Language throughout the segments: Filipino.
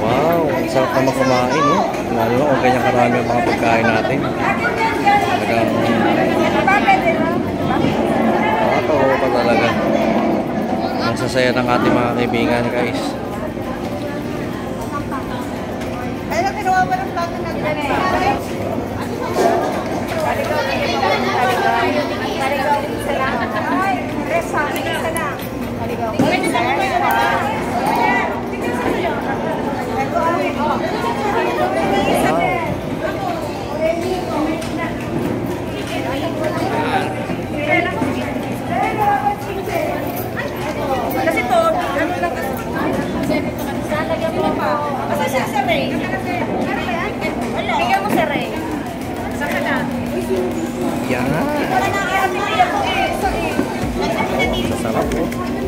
Wow, ang sarap naman kumain, no? Lalo na kung ganyan karami ang mga pagkain natin. Talagang nakakawa pa talaga. Ang sasaya ng ating mga kaibigan, guys. Ayun, kinuha mo ng plato na ganyan. Kasi to, ano lang kasi. Lalagyan mo pa. Kasi sa Ray. Bigyan mo sa Ray. Saka na. Yan. Masarap po.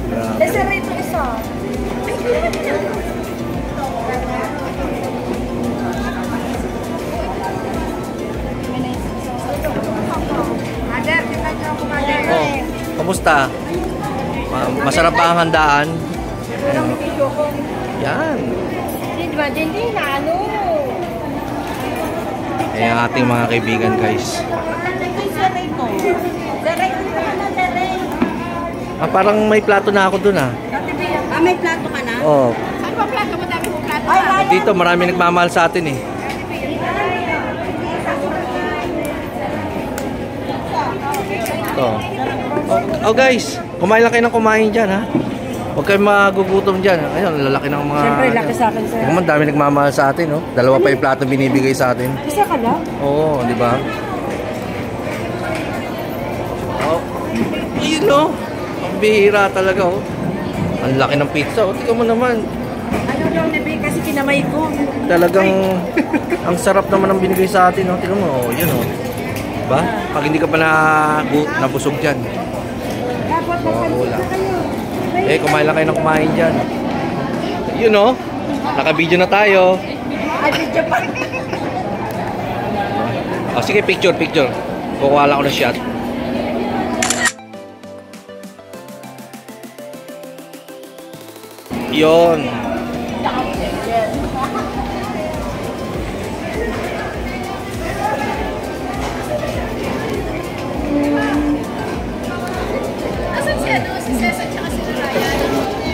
Grabe. Sa Ray ito isa. Mother, kita nyo ako mother. Oh, kamusta? Masarap ba ang handaan? Yan. Hindi na ano. Ayan ang ating mga kaibigan, guys. Parang may plato na ako dun, ah. May plato ka na? Oh. Saan ba plato? Madami kong plato. Dito, marami nagmamahal sa atin, eh. Oh. Oh, guys, kumain lang kayo ng kumain dyan, ha? Huwag kayong magugutom dyan. Ayun, lalaki ng mga... Siyempre, laki sa akin, sir. Naman, dami nagmamahal sa atin, no? Dalawa pa yung plato binibigay sa atin. Isa ka lang? Oo, di ba? Oh, yun, no? Ang bihira talaga, oh. Ang laki ng pizza, oh. Tingnan mo naman. Ano daw, nabi? Kasi kinamay ko. Talagang, ang sarap naman ang binigay sa atin, oh. Tingnan mo, oh. Yun, oh. Diba? Pag hindi ka pa nabusog dyan. Dapat wala. Eh, kumain lang kayo ng kumain dyan. Yun, oh. Naka-video na tayo. Ay, video pa. Oh, sige, picture. Kukuha lang ako ng shot. Yun.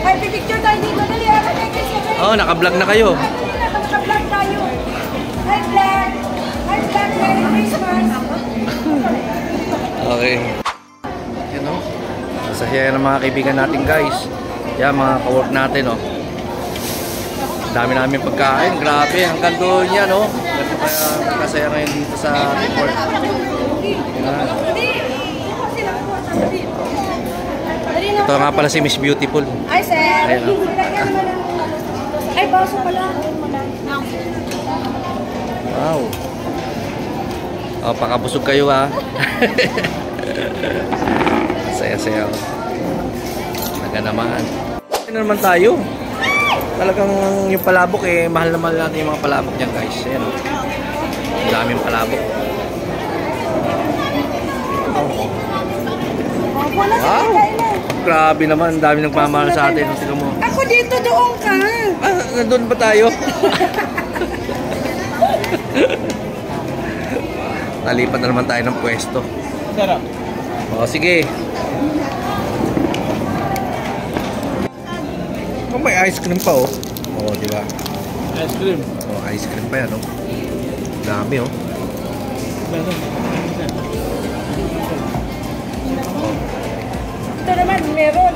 Ay, pipicture tayo dito. Dali, Oh, naka-vlog na kayo. naka-vlog tayo. Hi, vlog. Hi, vlog. Merry Christmas. Okay. You know, masaya ng mga kaibigan natin, guys. Yan, mga ka-work natin, oh. Dami namin pagkain. Grabe, hanggang doon yan, oh. Ganito kaya kasaya ngayon dito sa work. Yan. Ito nga pala si Miss Beautiful. Ay, sir. Ayun, oh. Ay, baso pala. Wow. Oh, pakabusog kayo, ha. Saya-saya. Naga naman. Ano naman tayo? Talagang yung palabok, eh, mahal na mahal natin yung mga palabok dyan, guys. Ayan, oh. Ang daming palabok. Wow! Grabe naman, ang dami nagmamahal sa atin. Tingnan mo. Ako dito, doon ka. Ah, nandun ba tayo? Nalipat na naman tayo ng pwesto. Sarap. O, sige. Oh, may ice cream pa, oh. Oh, di ba? Ice cream. Oh, ice cream pa yan, oh. Dami, oh. Ito naman, meron.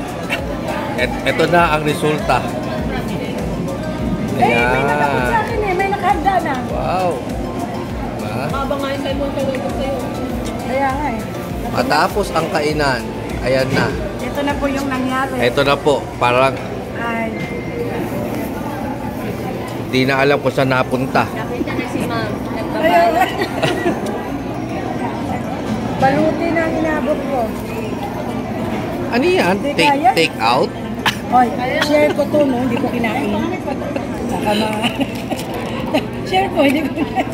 Ito na ang resulta. Eh, may nakapit sa akin eh. May nakahanda na. Wow. Diba? Mabangayin tayo mo sa'yo. Kaya nga eh. Matapos ang kainan, ayan na. Ito na po yung nangyari. Ito na po, parang Ay. di na alam kung saan napunta. Nakita na si ma'am. Ayun. Baluti na ang inabot ko. Ano yan? Hindi kaya. Take out? Hoy, share ko to, no? Hindi ko kinain. Saka share ko, hindi ko kinain.